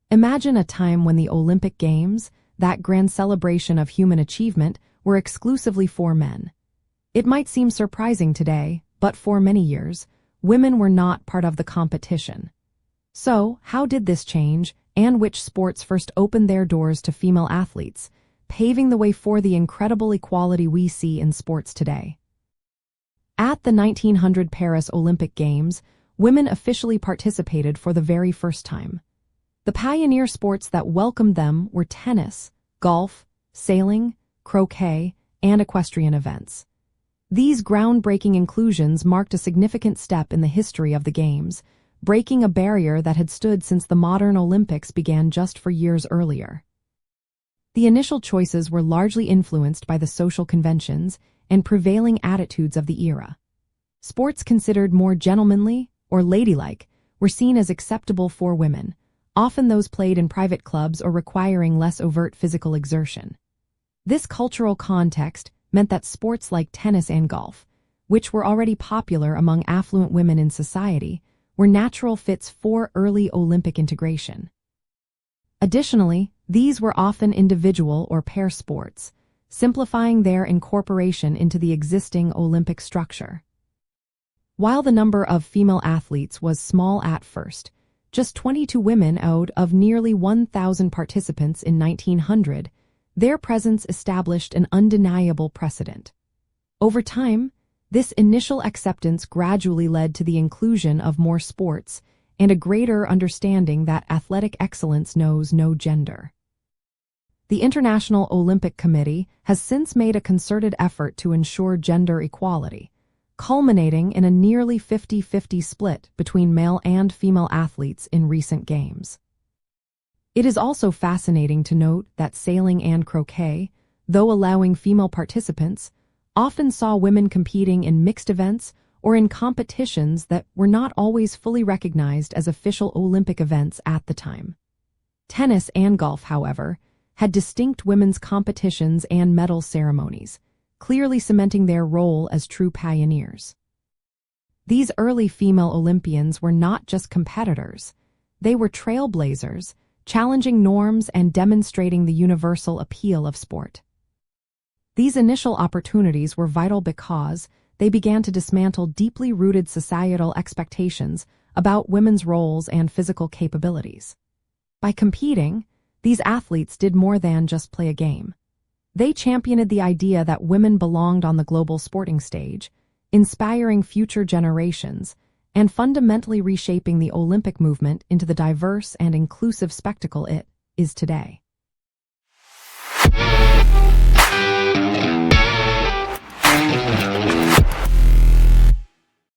Imagine a time when the Olympic Games, that grand celebration of human achievement, were exclusively for men. It might seem surprising today, but for many years, women were not part of the competition. So, how did this change, and which sports first opened their doors to female athletes, paving the way for the incredible equality we see in sports today? At the 1900 Paris Olympic Games, women officially participated for the very first time. The pioneer sports that welcomed them were tennis, golf, sailing, croquet, and equestrian events. These groundbreaking inclusions marked a significant step in the history of the Games, breaking a barrier that had stood since the modern Olympics began just 4 years earlier. The initial choices were largely influenced by the social conventions and prevailing attitudes of the era. Sports considered more gentlemanly or ladylike were seen as acceptable for women, often those played in private clubs or requiring less overt physical exertion. This cultural context meant that sports like tennis and golf, which were already popular among affluent women in society, were natural fits for early Olympic integration. Additionally, these were often individual or pair sports, simplifying their incorporation into the existing Olympic structure. While the number of female athletes was small at first, just 22 women out of nearly 1,000 participants in 1900, their presence established an undeniable precedent. Over time, this initial acceptance gradually led to the inclusion of more sports and a greater understanding that athletic excellence knows no gender. The International Olympic Committee has since made a concerted effort to ensure gender equality, culminating in a nearly 50-50 split between male and female athletes in recent games. It is also fascinating to note that sailing and croquet, though allowing female participants, often saw women competing in mixed events or in competitions that were not always fully recognized as official Olympic events at the time. Tennis and golf, however, had distinct women's competitions and medal ceremonies, clearly cementing their role as true pioneers. These early female Olympians were not just competitors, they were trailblazers, challenging norms and demonstrating the universal appeal of sport. These initial opportunities were vital because they began to dismantle deeply rooted societal expectations about women's roles and physical capabilities. By competing, these athletes did more than just play a game. They championed the idea that women belonged on the global sporting stage, inspiring future generations and fundamentally reshaping the Olympic movement into the diverse and inclusive spectacle it is today.